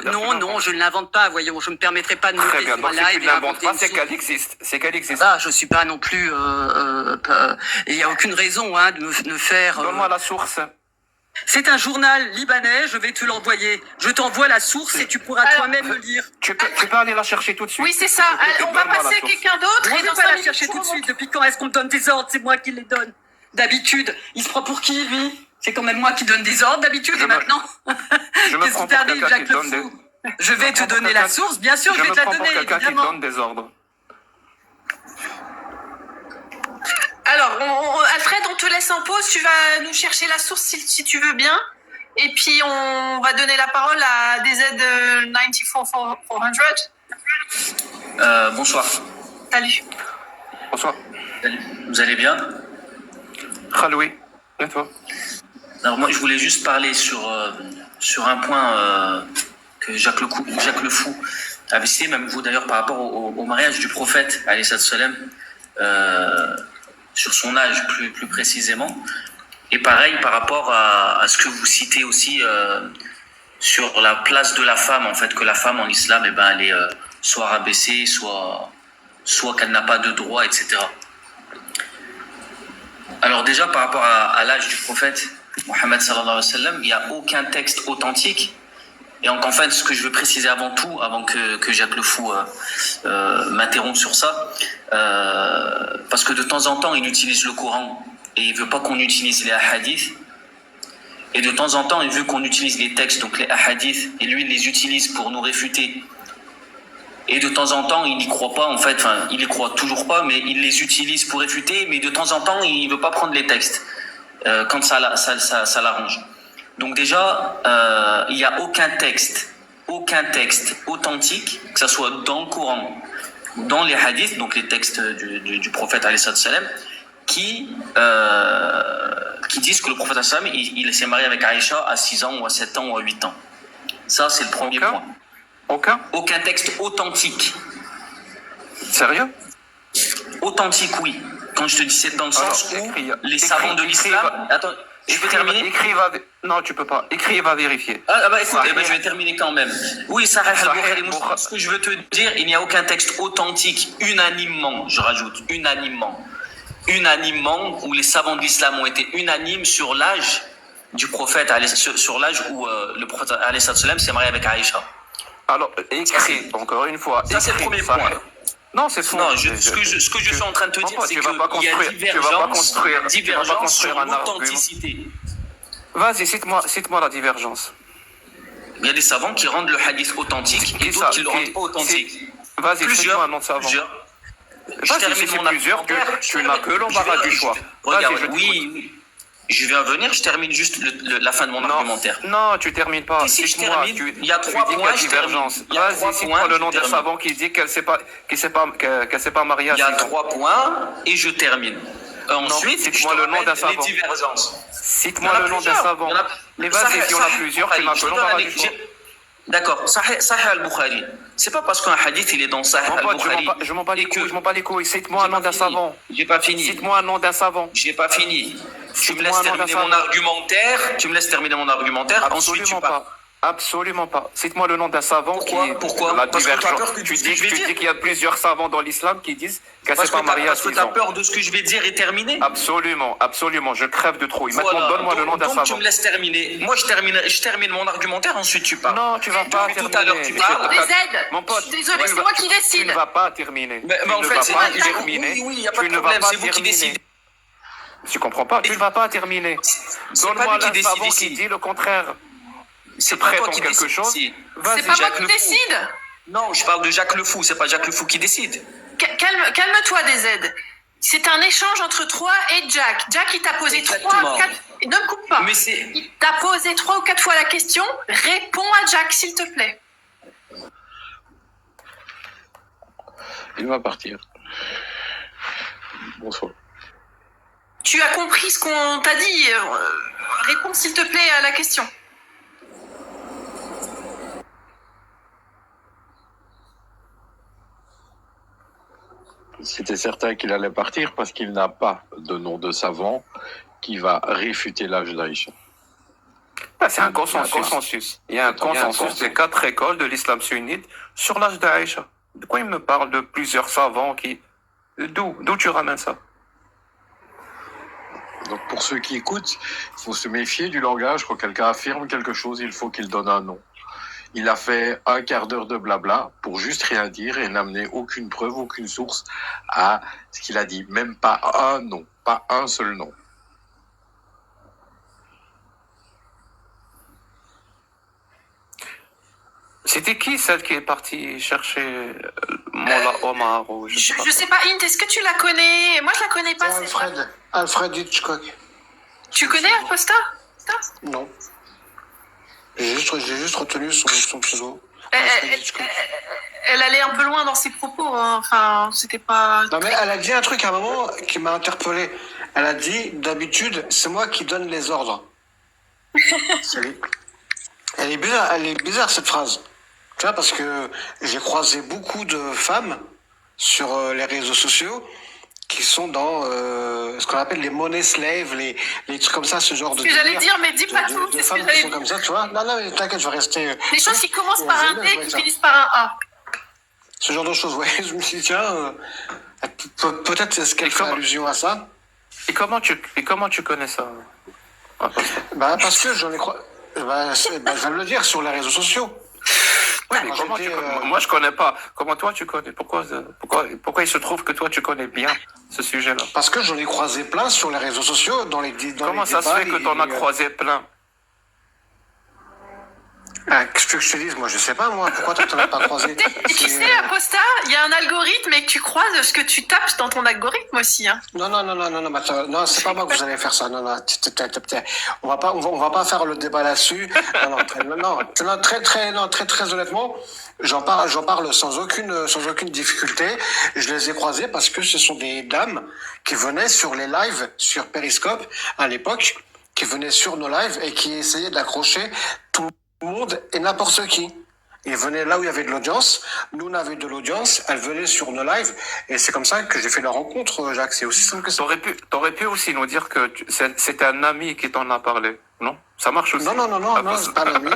Non, non, je ne l'invente pas, voyons. Je ne me permettrai pas de me Très bien, donc si tu ne l'inventes pas, c'est qu'elle existe. C'est qu'elle existe. Ah, je ne suis pas non plus... il n'y a aucune raison de me faire... Donne-moi la source. C'est un journal libanais, je vais te l'envoyer. Je t'envoie la source et tu pourras toi-même le lire. Tu peux aller la chercher tout de suite. Oui, c'est ça. On va passer à quelqu'un d'autre. On ne va pas la chercher tout de suite. Depuis quand est-ce qu'on me donne des ordres? C'est moi qui les donne. D'habitude. Il se prend pour qui, lui? C'est quand même moi qui donne des ordres d'habitude et maintenant. Je me prends pour quelqu'un qui donne des... Je vais te donner la source, bien sûr, je vais te la donner. Je me prends pour quelqu'un qui donne des ordres. Alors, Alfred, on te laisse en pause. Tu vas nous chercher la source si tu veux bien. Et puis, on va donner la parole à DZ 94400. Bonsoir. Salut. Bonsoir. Vous allez bien? Khaloui, et toi? Alors moi, je voulais juste parler sur un point que Jacques le Fou avait cité, même vous d'ailleurs, par rapport au mariage du prophète, alayhi salam, sur son âge plus précisément. Et pareil par rapport à ce que vous citez aussi sur la place de la femme, en fait, que la femme en islam, elle est soit rabaissée, soit qu'elle n'a pas de droit, etc. Alors déjà, par rapport à l'âge du prophète, Mohammed sallallahu alayhi wa sallam, il n'y a aucun texte authentique. Et donc, en fait, ce que je veux préciser avant tout, avant que Jacques le Fou m'interrompe sur ça, parce que de temps en temps, il utilise le Coran et il veut pas qu'on utilise les hadiths. Et de temps en temps, il veut qu'on utilise les textes, donc les hadiths, et lui, il les utilise pour nous réfuter. Et de temps en temps, il n'y croit pas, en fait, enfin, il n'y croit toujours pas, mais il les utilise pour réfuter, mais de temps en temps, il ne veut pas prendre les textes, quand ça l'arrange. Donc déjà, il n'y a aucun texte authentique, que ce soit dans le Coran, dans les hadiths, donc les textes du prophète alayhi salam, qui disent que le prophète alayhi salam, il s'est marié avec Aïcha à 6 ans, ou à 7 ans, ou à 8 ans. Ça, c'est le premier point. Aucun texte authentique. Sérieux? Authentique, oui. Quand je te dis c'est dans le sens où les savants de l'islam... Attends, je peux terminer? Non, tu peux pas. Écris et va vérifier. Écoute, je vais terminer quand même. Oui, Sahih al-Bukhari Muslim. Ce que je veux te dire, il n'y a aucun texte authentique, unanimement, je rajoute, unanimement, où les savants de l'islam ont été unanimes sur l'âge du prophète, sur l'âge où le prophète alayhi salam s'est marié avec Aïcha. Alors, écris, encore une fois. Ça, c'est le premier point. Non, c'est faux. Non, ce que je suis en train de te dire, c'est qu'il y a divergence sur l'authenticité. Vas-y, cite-moi la divergence. Il y a des savants qui rendent le hadith authentique et d'autres qui ne le rendent pas authentique. Vas-y, cite-moi un nom de savant. Vas-y, si c'est plusieurs, tu n'as que l'embarras du choix. Regarde, oui. Je vais en venir, je termine juste la fin de mon argumentaire. Non, tu termines pas. Si je termine, il y a 3 points, je termine. Vas-y, cite-moi le nom d'un savant qui dit qu'elle s'est pas mariée à 6 ans. Il y a 3 points et je termine. Ensuite, cite-moi le nom d'un savant. Les divergences. Cite-moi le nom d'un savant. Mais vas-y, si on a plusieurs, tu n'as que l'embarras du choix. D'accord, Sahih al-Bukhari. C'est pas parce qu'un hadith il est dans Sahih al-Bukhari. Je m'en bats les couilles. Cite-moi un nom d'un savant. J'ai pas fini. Cite-moi un nom d'un savant. J'ai pas fini. Tu me laisses terminer mon argumentaire. Ensuite tu parles. Absolument pas. Cite-moi le nom d'un savant. Pourquoi? Parce que tu as peur que tu dis qu'il y a plusieurs savants dans l'islam qui disent qu'elle s'est pas mariée à 6 ans. Parce que tu as peur de ce que je vais dire et terminer? Absolument. Je crève de trouille. Maintenant, donne-moi le nom d'un savant. Donc tu me laisses terminer. Moi, je termine mon argumentaire, ensuite tu parles. Non, tu vas pas terminer. Tout à l'heure, tu parles. Mon pote, désolé, c'est moi qui décide. Tu ne vas pas terminer. Mais en fait, c'est pas terminer. Oui, il n'y a pas de problème, c'est vous qui décidez. Tu comprends pas? Tu ne vas pas terminer. Donne-moi un savant qui dit le contraire. C'est pas toi qui quelque chose. C'est pas moi qui décide. Non, je parle de Jacques le Fou, c'est pas Jacques le Fou qui décide. Calme-toi, DZ. C'est un échange entre toi et Jack. Jack, il t'a posé 3, 4... Ne me coupe pas. Mais il t'a posé 3 ou 4 fois la question. Réponds à Jack, s'il te plaît. Il va partir. Bonsoir. Tu as compris ce qu'on t'a dit. Réponds, s'il te plaît, à la question. C'était certain qu'il allait partir parce qu'il n'a pas de nom de savant qui va réfuter l'âge d'Aïcha. C'est un consensus. Il y a un consensus des 4 écoles de l'islam sunnite sur l'âge d'Aïcha. De quoi il me parle de plusieurs savants qui... D'où tu ramènes ça? Donc pour ceux qui écoutent, il faut se méfier du langage. Quand quelqu'un affirme quelque chose, il faut qu'il donne un nom. Il a fait un quart d'heure de blabla pour juste rien dire et n'amener aucune preuve, aucune source à ce qu'il a dit. Même pas un nom, pas un seul nom. C'était qui celle qui est partie chercher Mola Omar ou Je sais pas, Int, est-ce que tu la connais? Moi, je la connais pas. C'est Alfred Hitchcock. Tu connais Aposta? Non. J'ai juste retenu son pseudo. Elle allait un peu loin dans ses propos. Hein. Enfin, c'était pas. Non, mais elle a dit un truc à un moment qui m'a interpellé. Elle a dit, d'habitude, c'est moi qui donne les ordres. Elle est bizarre cette phrase. Tu vois, parce que j'ai croisé beaucoup de femmes sur les réseaux sociaux qui sont dans ce qu'on appelle les money slaves, les trucs comme ça, ce genre de. C'est ce que j'allais dire, mais dis pas tout. De femmes qui sont comme ça, tu vois. Non, mais t'inquiète, je vais rester. Les choses qui commencent par un T et qui finissent par un A. Ce genre de choses, ouais. Je me suis dit, tiens, peut-être est-ce qu'elle fait allusion à ça. Et comment tu connais ça? Bah, parce que j'en ai croisé. Je vais le dire sur les réseaux sociaux. Oui, mais moi je connais pas. Comment toi tu connais? Pourquoi il se trouve que toi tu connais bien ce sujet-là? Parce que j'en ai croisé plein sur les réseaux sociaux, dans les Comment ça se fait que t'en as croisé plein? Qu'est-ce que je te dise? Moi, je sais pas, moi. Pourquoi toi, t'en as pas croisé? Tu sais, Aposta, il y a un algorithme et que tu croises ce que tu tapes dans ton algorithme aussi. Hein. Non, c'est pas moi que vous allez faire ça. Non, on va pas faire le débat là-dessus. Très honnêtement, j'en parle sans aucune difficulté. Je les ai croisées parce que ce sont des dames qui venaient sur les lives sur Periscope à l'époque, qui venaient sur nos lives et qui essayaient d'accrocher tout le monde et n'importe qui. Ils venaient là où il y avait de l'audience. Nous, on avait de l'audience. Elles venaient sur nos lives. Et c'est comme ça que j'ai fait la rencontre, Jacques. C'est aussi simple que ça. T'aurais pu aussi nous dire que c'était un ami qui t'en a parlé. Non? Ça marche aussi. Non, c'est pas un ami.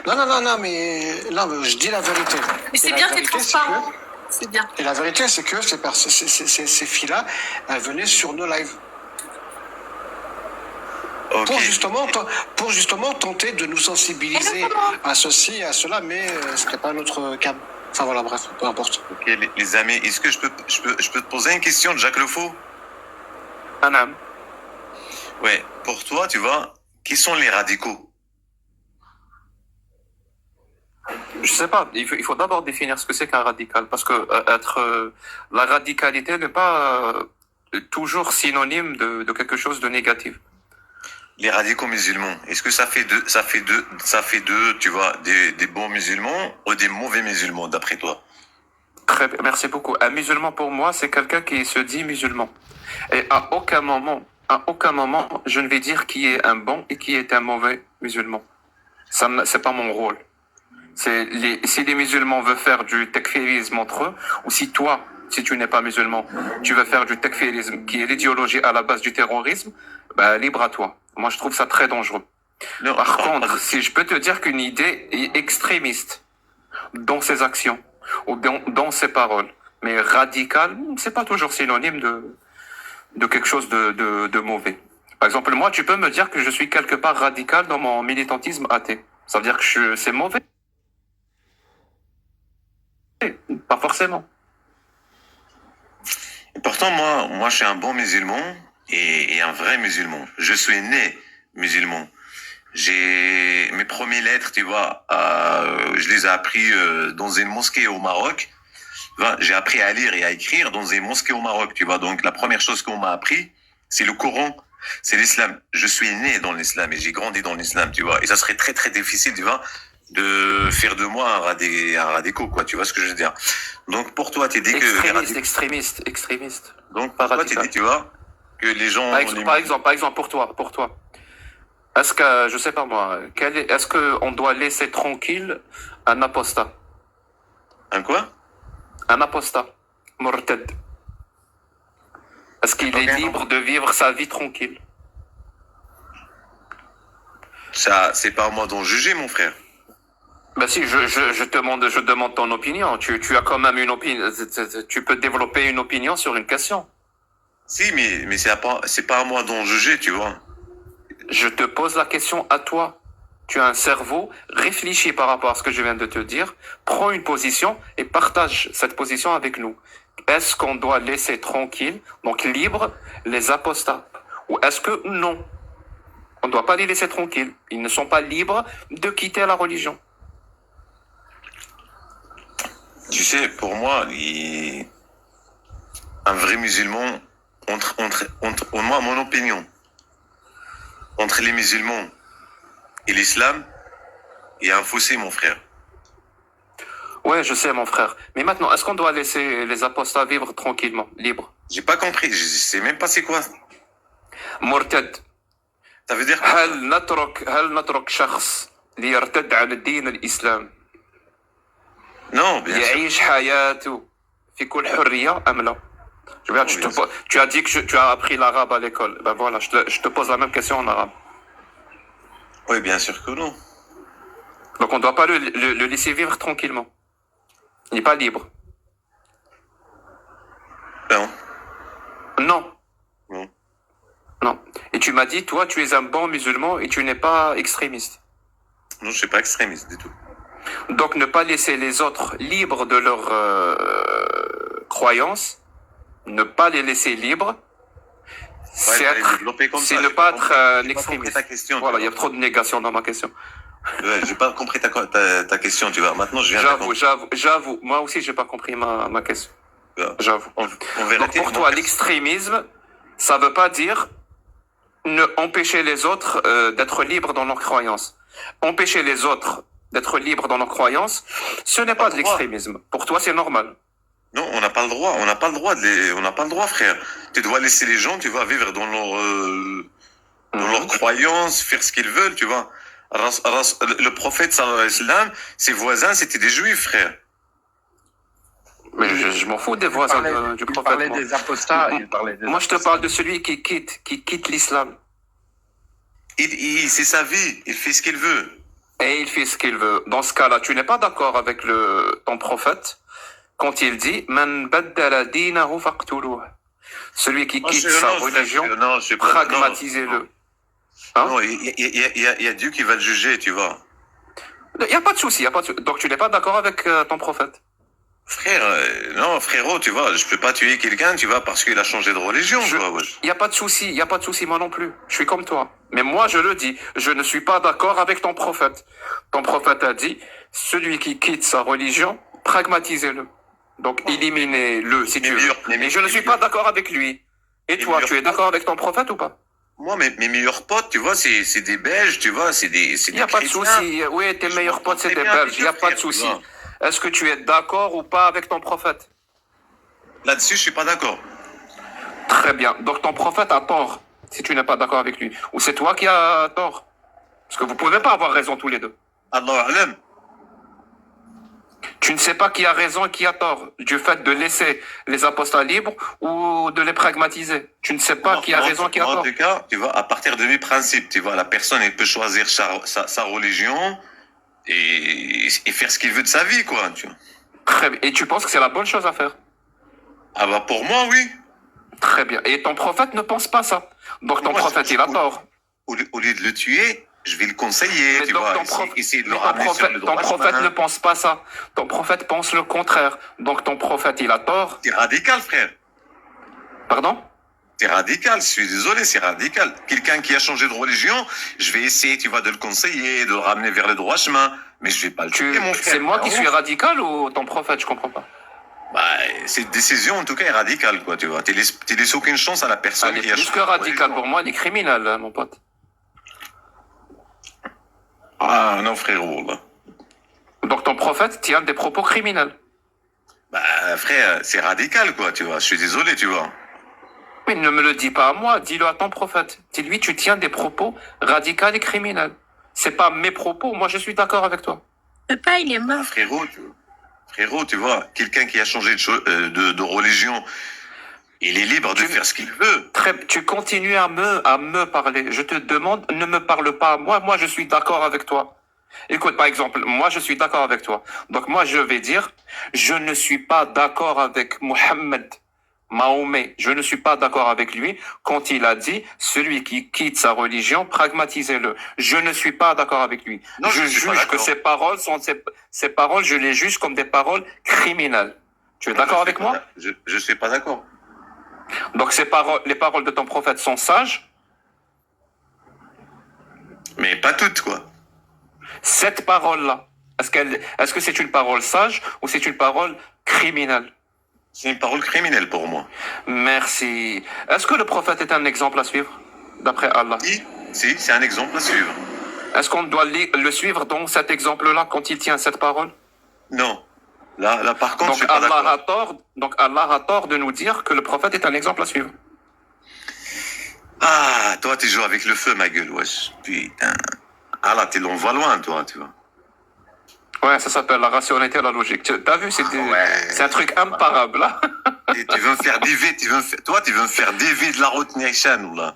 Non, mais je dis la vérité. Mais c'est bien, t'es transparent. C'est bien. Et la vérité, c'est que ces filles-là, elles venaient sur nos lives. Okay. Pour justement tenter de nous sensibiliser à ceci, à cela, mais ce n'est pas notre cas. Enfin voilà, bref, peu importe. Ok, les amis, est-ce que je peux te poser une question de Jacques Le Faux? Anam. Ouais, pour toi, tu vois, qui sont les radicaux? Je sais pas, il faut d'abord définir ce que c'est qu'un radical, parce que la radicalité n'est pas toujours synonyme de quelque chose de négatif. Les radicaux musulmans, est-ce que ça fait deux, tu vois, des bons musulmans ou des mauvais musulmans d'après toi? Très bien, merci beaucoup. Un musulman pour moi, c'est quelqu'un qui se dit musulman. Et à aucun moment, je ne vais dire qui est un bon et qui est un mauvais musulman. Ça, c'est pas mon rôle. Si les musulmans veulent faire du takfirisme entre eux, ou si toi, si tu n'es pas musulman, tu veux faire du takfirisme, qui est l'idéologie à la base du terrorisme, bah, libre à toi. Moi, je trouve ça très dangereux. Non, par contre, si je peux te dire qu'une idée est extrémiste dans ses actions ou dans ses paroles, mais radicale, c'est pas toujours synonyme de quelque chose de mauvais. Par exemple, moi, tu peux me dire que je suis quelque part radical dans mon militantisme athée. Ça veut dire que c'est mauvais? Pas forcément. Et pourtant, moi, je suis un bon musulman et un vrai musulman. Je suis né musulman. J'ai mes premières lettres, tu vois, je les ai appris dans une mosquée au Maroc. J'ai appris à lire et à écrire dans une mosquée au Maroc, tu vois. Donc, la première chose qu'on m'a appris, c'est le Coran, c'est l'islam. Je suis né dans l'islam et j'ai grandi dans l'islam, tu vois. Et ça serait très, très difficile, tu vois, de faire de moi un radical, quoi. Tu vois ce que je veux dire? Donc, pour toi, tu dis que... Extrémiste. Donc, pour toi, tu dis, tu vois, que les gens... Par exemple, pour toi. Est-ce que, je sais pas moi, est-ce qu'on doit laisser tranquille un apostat? Un quoi? Un apostat. Murtad. Est-ce qu'il est libre de vivre sa vie tranquille? Ça, c'est pas à moi d'en juger, mon frère. Ben si, je demande ton opinion. Tu as quand même une opinion. Tu peux développer une opinion sur une question. Si, mais c'est pas à moi d'en juger, tu vois. Je te pose la question à toi. Tu as un cerveau, réfléchis par rapport à ce que je viens de te dire, prends une position et partage cette position avec nous. Est-ce qu'on doit laisser tranquille, donc libre, les apostats? Ou est-ce que non? On ne doit pas les laisser tranquilles. Ils ne sont pas libres de quitter la religion. Tu sais, pour moi, un vrai musulman, moi, mon opinion, entre les musulmans et l'islam, il y a un fossé, mon frère. Ouais, je sais, mon frère. Mais maintenant, est-ce qu'on doit laisser les apostats vivre tranquillement, libres? J'ai pas compris, je sais même pas c'est quoi. مرتد. Ça veut dire quoi? هل نترك شخص ليرتد عن الدين الإسلام Non, bien sûr. يعيش حياته في كل حرية أم لا? Tu as dit que tu as appris l'arabe à l'école. Ben voilà, je te pose la même question en arabe. Oui, bien sûr que non. Donc on ne doit pas le laisser vivre tranquillement. Il n'est pas libre. Non. Non. Non. Non. Et tu m'as dit, toi, tu es un bon musulman et tu n'es pas extrémiste. Non, je suis pas extrémiste du tout. Donc ne pas laisser les autres libres de leurs croyances, ne pas les laisser libres, c'est ne pas être un extrémiste. Voilà, il y a trop de négation dans ma question. Ouais, j'ai pas compris ta question, tu vois. Maintenant, je viens de comprendre. J'avoue. Moi aussi, j'ai pas compris ma question. Ouais. J'avoue. On verra. Donc pour toi, l'extrémisme, ça veut pas dire ne empêcher les autres d'être libres dans leurs croyances. Empêcher les autres d'être libres dans leurs croyances, ce n'est pas de l'extrémisme. Pour toi, c'est normal. Non, on n'a pas le droit. On n'a pas le droit, frère. Tu dois laisser les gens, tu vas vivre dans leurs croyances, faire ce qu'ils veulent, tu vois. Le prophète sallallahu alayhi wa sallam, ses voisins, c'était des juifs, frère. Mais je m'en fous des voisins du prophète. Il parlait des apostats. Moi, je te parle de celui qui quitte l'islam. C'est sa vie. Il fait ce qu'il veut. Et il fait ce qu'il veut. Dans ce cas-là, tu n'es pas d'accord avec ton prophète quand il dit Man baddala dinahu faqtuluh. Celui qui quitte sa religion, pragmatisez-le. Hein? Non, il y a Dieu qui va le juger, tu vois. Il n'y a pas de souci. Donc tu n'es pas d'accord avec ton prophète? Frère, non, frérot, tu vois, je peux pas tuer quelqu'un, tu vois, parce qu'il a changé de religion, tu vois. Il n'y a pas de souci, moi non plus. Je suis comme toi. Mais moi, je le dis, je ne suis pas d'accord avec ton prophète. Ton prophète a dit, celui qui quitte sa religion, pragmatisez-le. Donc, éliminez-le, si tu veux. Mais je ne suis pas d'accord avec lui. Et toi, tu es d'accord avec ton prophète ou pas? Moi, mes meilleurs potes, tu vois, c'est des Belges, tu vois, c'est des Il n'y a pas de souci. Oui, tes meilleurs potes, c'est des Belges. Il n'y a pas de souci. Est-ce que tu es d'accord ou pas avec ton prophète? Là-dessus, je suis pas d'accord. Très bien. Donc ton prophète a tort si tu n'es pas d'accord avec lui. Ou c'est toi qui as tort? Parce que vous pouvez pas avoir raison tous les deux. Allah alam. Tu ne sais pas qui a raison et qui a tort du fait de laisser les apostats libres ou de les pragmatiser. Tu ne sais pas qui a raison et qui a tort. En tout cas, tu vois, à partir de mes principes, tu vois, la personne, elle peut choisir sa religion et faire ce qu'il veut de sa vie, quoi, tu vois. Très bien. Et tu penses que c'est la bonne chose à faire? Ah bah pour moi, oui. Très bien. Et ton prophète ne pense pas ça. Donc ton prophète, il a tort. Au lieu de le tuer, je vais le conseiller, mais tu donc, vois. Essayer de le ramener sur le droit ton prophète ne pense pas ça. Ton prophète pense le contraire. Donc ton prophète, il a tort. T'es radical, frère. Pardon? C'est radical, je suis désolé, c'est radical. Quelqu'un qui a changé de religion, je vais essayer, tu vois, de le conseiller, de le ramener vers le droit chemin, mais je vais pas le tuer, mon frère. C'est moi qui suis radical ou ton prophète, je comprends pas. Bah, cette décision, en tout cas, est radicale, quoi, tu vois. Tu laisses aucune chance à la personne qui a changé. Plus que radicale, pour moi, elle est criminelle, mon pote. Ah, non, frérot, là. Donc ton prophète tient des propos criminels. Bah, frère, c'est radical, quoi, tu vois. Je suis désolé, tu vois. Mais ne me le dis pas à moi, dis-le à ton prophète. Dis-lui, tu tiens des propos radicaux et criminels. C'est pas mes propos, moi je suis d'accord avec toi. Papa, il est mort. Frérot, tu vois, quelqu'un qui a changé de religion, Il est libre de faire ce qu'il veut. Tu continues à me parler. Je te demande, ne me parle pas à moi. Moi, je suis d'accord avec toi. Écoute, par exemple, moi, je suis d'accord avec toi. Donc, moi, je vais dire, je ne suis pas d'accord avec Mohammed, Mahomet. Je ne suis pas d'accord avec lui quand il a dit, celui qui quitte sa religion, pragmatisez-le. Je ne suis pas d'accord avec lui. Non, je suis pas juge que d'accord. ces paroles, je les juge comme des paroles criminelles. Tu es d'accord avec moi? Je suis pas d'accord. Donc, les paroles de ton prophète sont sages. Mais pas toutes, quoi. Cette parole-là, est-ce que c'est une parole sage ou c'est une parole criminelle? C'est une parole criminelle pour moi. Merci. Est-ce que le prophète est un exemple à suivre, d'après Allah? Si, c'est un exemple à suivre. Est-ce qu'on doit le suivre dans cet exemple-là quand il tient cette parole? Non. Là, par contre, je suis Donc pas d'accord. Allah a tort de nous dire que le prophète est un exemple à suivre. Ah, toi, tu joues avec le feu, ma gueule, wesh. Putain. Ah là, tu l'envoies loin, toi, tu vois. Ouais, ça s'appelle la rationalité et la logique. T'as vu, c'est un truc imparable, là. Et tu veux me faire dévier, tu veux me faire dévier de la route Nation, là.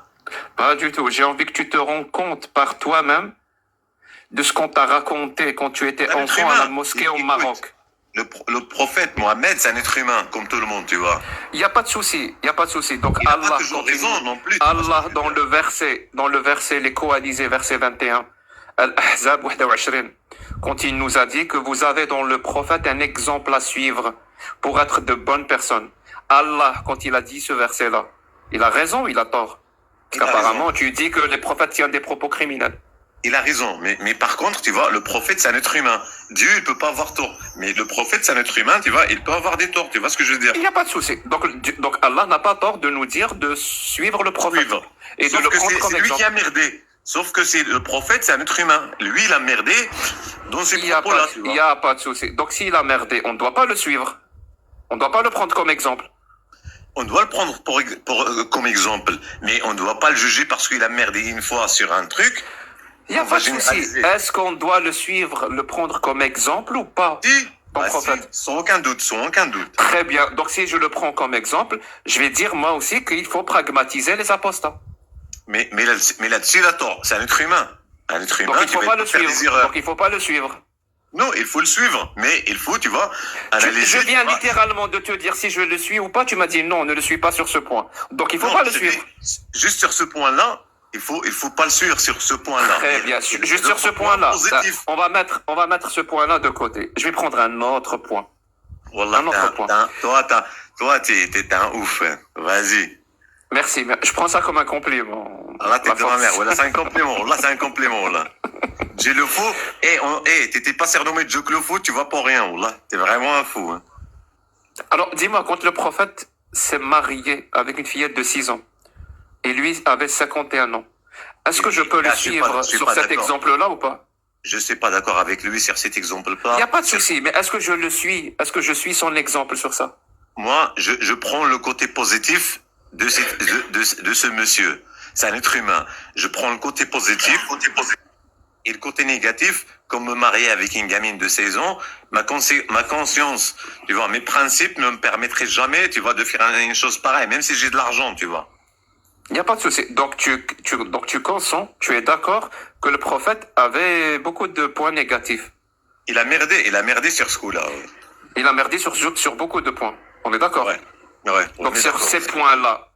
Pas du tout. J'ai envie que tu te rends compte par toi-même de ce qu'on t'a raconté quand tu étais Un être enfant à la humain. mosquée au Écoute, Maroc. Le prophète Mohammed, c'est un être humain, comme tout le monde, tu vois. Il n'y a pas de souci, il n'y a pas de souci. Donc Il n'a Allah, pas toujours raison non plus. Allah dans le verset les coalisés, verset 21, Al-Ahzab 21, quand il nous a dit que vous avez dans le prophète un exemple à suivre pour être de bonnes personnes. Allah, quand il a dit ce verset-là, il a raison ou il a tort? Parce qu'apparemment, tu dis que les prophètes tiennent des propos criminels. Il a raison, mais par contre, tu vois, le prophète, c'est un être humain. Dieu, il peut pas avoir tort. Mais le prophète, c'est un être humain, tu vois, il peut avoir des torts, tu vois ce que je veux dire? Il n'y a pas de souci. Donc Allah n'a pas tort de nous dire de suivre le prophète. Suivre. Et Sauf de le que prendre comme c'est lui exemple. qui a merdé. Sauf que c'est le prophète, c'est un être humain. Lui, il a merdé dans ces Il n'y a, propos-là, tu vois. il y a pas de souci. Donc s'il a merdé, on ne doit pas le suivre. On ne doit pas le prendre comme exemple. On doit le prendre comme exemple, mais on ne doit pas le juger parce qu'il a merdé une fois sur un truc. Il n'y a On pas va de souci. généraliser. Est-ce qu'on doit le suivre, le prendre comme exemple ou pas? Si, Ton prophète. sans aucun doute, sans aucun doute. Très bien. Donc si je le prends comme exemple, je vais dire moi aussi qu'il faut pragmatiser les apostats. Mais là-dessus, il a tort. C'est un être humain. Un être humain Donc il qui faut va pas le faire des suivre. erreurs. Donc il faut pas le suivre. Non, il faut le suivre, mais il faut, tu vois, analyser. Je viens tu vois. littéralement de te dire si je le suis ou pas. Tu m'as dit non, ne le suis pas sur ce point. Donc il faut Non, pas le je suivre. dis, juste sur ce point-là, il faut pas le suivre sur ce point-là. Très bien. Juste sur ce point-là. Positif. On va mettre ce point-là de côté. Je vais prendre un autre point. Wallah, Un autre point. toi, t'es un ouf. Hein. Vas-y. Merci. Je prends ça comme un compliment. Là, t'es La de ma force. mère. Voilà, c'est un compliment. Là, c'est un compliment, là. J'ai le fou. T'étais pas surnommé Joke le fou, tu vas pour rien, là. T'es vraiment un fou, hein. Alors, dis-moi, quand le prophète s'est marié avec une fillette de 6 ans, et lui avait 51 ans, est-ce que je peux le Là, je suis suivre pas sur cet d'accord. exemple-là ou pas? Je suis pas d'accord avec lui sur cet exemple-là. Il n'y a pas de souci, mais est-ce que je le suis? Est-ce que je suis son exemple sur ça? Moi, je prends le côté positif de ce monsieur. C'est un être humain. Je prends le côté positif. Et le côté négatif, comme me marier avec une gamine de 16 ans, ma conscience, tu vois, mes principes ne me permettraient jamais, tu vois, de faire une chose pareille, même si j'ai de l'argent, tu vois. Il n'y a pas de souci. Donc tu consens, tu es d'accord que le prophète avait beaucoup de points négatifs. Il a merdé sur ce coup-là. Il a merdé sur beaucoup de points. On est d'accord? Ouais. on Donc est sur d'accord. ces points-là,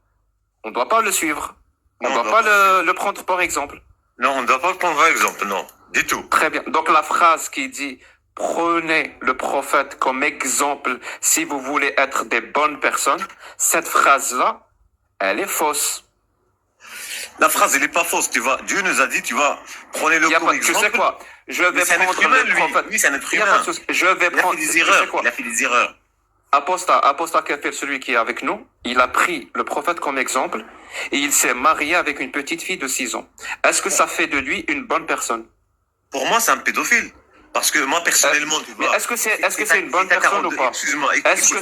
on ne doit pas le suivre. On ne Non, doit on pas doit le prendre par exemple. Non, on ne doit pas le prendre par exemple, non, du tout. Très bien. Donc la phrase qui dit « Prenez le prophète comme exemple si vous voulez être des bonnes personnes », cette phrase-là, elle est fausse. La phrase, elle est pas fausse, tu vois. Dieu nous a dit, tu vois, prenez-le Il y a comme pas, tu exemple. sais quoi? Je vais Mais c'est un être prendre humain, le lui. prophète. Lui, c'est un être Il y a pas humain. de souci. Je vais Il a prendre. fait des Tu sais erreurs. quoi? Il a fait des erreurs. Apostat Kafir, celui qui est avec nous, il a pris le prophète comme exemple et il s'est marié avec une petite fille de 6 ans. Est-ce que ça fait de lui une bonne personne? Pour moi, c'est un pédophile. Parce que moi, personnellement, tu Mais vois. est-ce que c'est une bonne personne ou pas? Excuse-moi. Est-ce que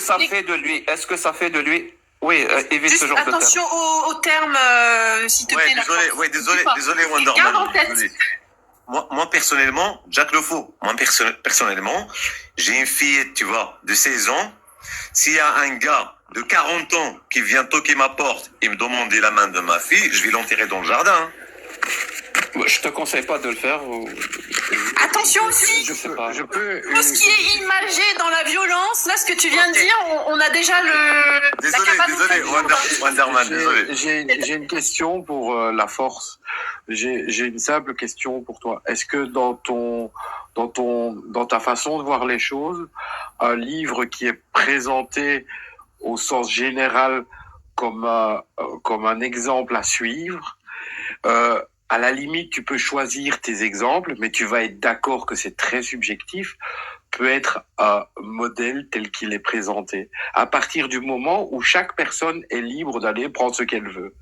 ça fait de lui? Oui, évite Juste ce genre de terme. attention aux termes, s'il te Ouais, plaît. désolé, Garde en Wonderman. tête. Désolé. Moi, personnellement, Jack le faux. Moi, personnellement, j'ai une fillette, tu vois, de 16 ans. S'il y a un gars de 40 ans qui vient toquer ma porte et me demander la main de ma fille, je vais l'enterrer dans le jardin. Je te conseille pas de le faire. Attention aussi, Je sais pas. Je peux. tout ce qui est imagé dans la violence, là, ce que tu viens de dire, on a déjà la capacité Désolé, de- Wonderman, désolé. J'ai une question pour la force. J'ai une simple question pour toi. Est-ce que dans ta façon de voir les choses, un livre qui est présenté au sens général comme un exemple à suivre, à la limite, tu peux choisir tes exemples, mais tu vas être d'accord que c'est très subjectif, peut être un modèle tel qu'il est présenté. À partir du moment où chaque personne est libre d'aller prendre ce qu'elle veut.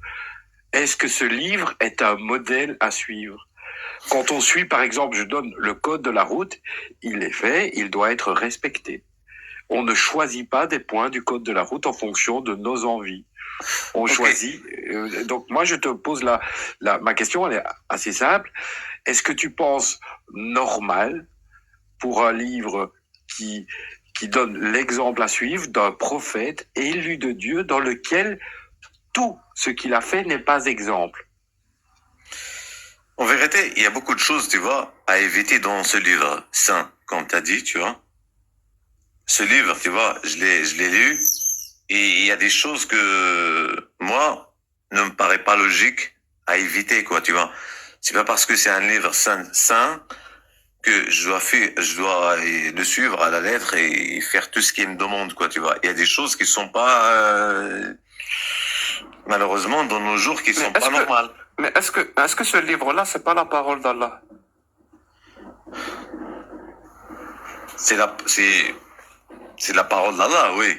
Est-ce que ce livre est un modèle à suivre? Quand on suit, par exemple, je donne le code de la route, il est fait, il doit être respecté. On ne choisit pas des points du code de la route en fonction de nos envies. On choisit. Donc moi, je te pose ma question, elle est assez simple. Est-ce que tu penses normal pour un livre qui donne l'exemple à suivre d'un prophète élu de Dieu dans lequel tout ce qu'il a fait n'est pas exemple? En vérité, il y a beaucoup de choses, tu vois, à éviter dans ce livre saint, comme tu as dit, tu vois. Ce livre, tu vois, je l'ai lu, et il y a des choses que, moi, ne me paraît pas logique à éviter, quoi, tu vois. C'est pas parce que c'est un livre saint que je dois le suivre à la lettre et faire tout ce qu'il me demande, quoi, tu vois. Il y a des choses qui sont pas, malheureusement, dans nos jours, qui sont pas normales. Mais est-ce que ce livre-là, c'est pas la parole d'Allah? C'est la parole d'Allah, oui.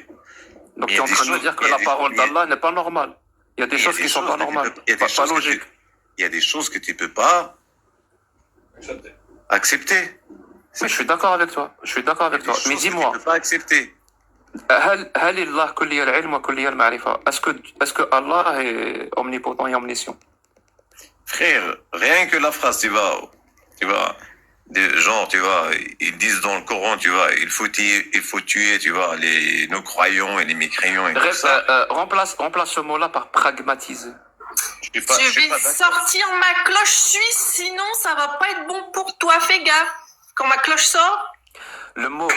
Donc Il y tu es a en des train de me choses- dire que il y a la des- parole il y a- d'Allah n'est pas normale. Il y a des choses qui sont pas normales, pas logiques. Il y a des choses que tu peux pas accepter. Mais je suis d'accord avec toi. Je suis d'accord avec toi. Mais dis-moi, Tu peux pas accepter. هل الله كلي العلم وكلي المعرفة? Est-ce que Allah est omnipotent et omniscient? Frère, rien que la phrase, tu vois, des gens, tu vois, ils disent dans le Coran, tu vois, il faut tuer, tu vois, nos croyants et les mécréants et tout ça. Remplace ce mot-là par pragmatiser. Je suis pas d'accord. sortir ma cloche suisse, sinon ça va pas être bon pour toi, fais gaffe. Quand ma cloche sort, Le mot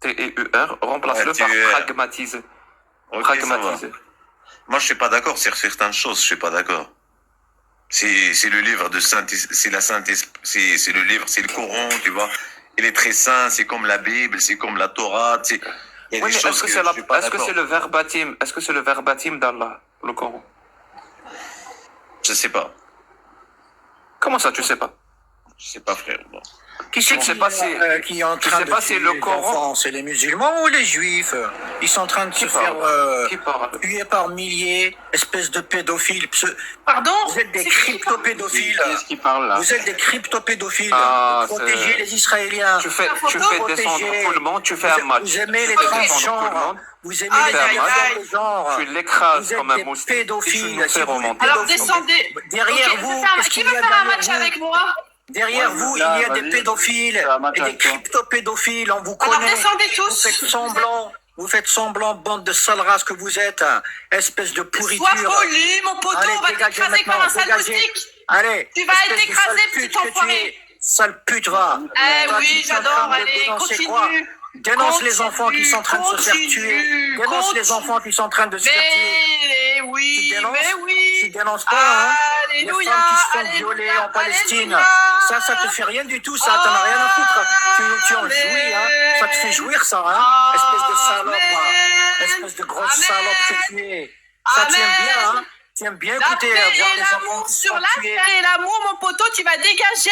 T-E-U-R, remplace-le par TER. pragmatiser. Ok, Pragmatiser. ça va. Moi, je suis pas d'accord sur certaines choses, je suis pas d'accord. C'est le livre de c'est le livre, c'est le Coran, tu vois. Il est très saint, c'est comme la Bible, c'est comme la Torah, il y a Oui, des mais choses que je suis pas est-ce que d'accord. c'est le verbatim? Est-ce que c'est le verbatim d'Allah, le Coran? Je sais pas. Comment ça, tu sais pas? Je sais pas, frère. Bon. Qui c'est Je sais pas si- qui est en train sais de pas si tuer le les Coran- enfants? C'est les musulmans ou les juifs? Ils sont en train de se faire Qui parle? tuer par milliers, espèces de pédophiles. pardon. Vous êtes des c'est qui qui parle cryptopédophiles. Qui est-ce qui parle là? Vous êtes des cryptopédophiles. Ah, Vous protégez c'est- les Israéliens. Tu fais Protégez. descendre tout le monde, tu fais un match. Vous aimez les Tu fais descendre tout le transgenres. monde, Vous aimez Aïe, les aïe, aïe. de genre. tu l'écrases Vous êtes comme un des moustique. Et tu pédophiles. nous fais Si vous- remonter. Alors pédophiles. descendez. Derrière Ok, vous, qui qu'est-ce qu'il y veut a faire un derrière match vous? avec moi? Derrière vous, il y a des pédophiles et des cryptopédophiles. On vous Alors connaît. descendez Vous tous. faites semblant, bande de sales races que vous êtes, espèce de pourriture. Sois poli, mon poteau, Allez, on va dégagez t'écraser comme un maintenant, sale dégagez. moustique. Allez, Tu vas espèce être de écrasé, sale petit pute que tu enfoiré. es. Sale pute, va. Eh Toi, oui, tu es en j'adore, train de allez, dénoncer continue. quoi? Dénonce les Continue, enfants qui sont en train de se faire tuer. continue, Dénonce les continue. enfants qui sont en train de se faire tuer. Mais oui, Tu dénonces? mais oui. Tu dénonces pas, hein? Les Alléluia, femmes qui se font alléluia, violer en Palestine. alléluia. Ça te fait rien du tout, ça. T'en as rien à foutre. Tu en jouis, hein. Ça te fait jouir, ça, hein. Espèce de salope, là. Espèce de grosse Amen. salope que tu es. Ça, tu aimes bien, hein. Tu aimes bien La écouter paix voir et les enfants l'amour qui se sur font la tuer. terre et l'amour, mon poteau, tu vas dégager.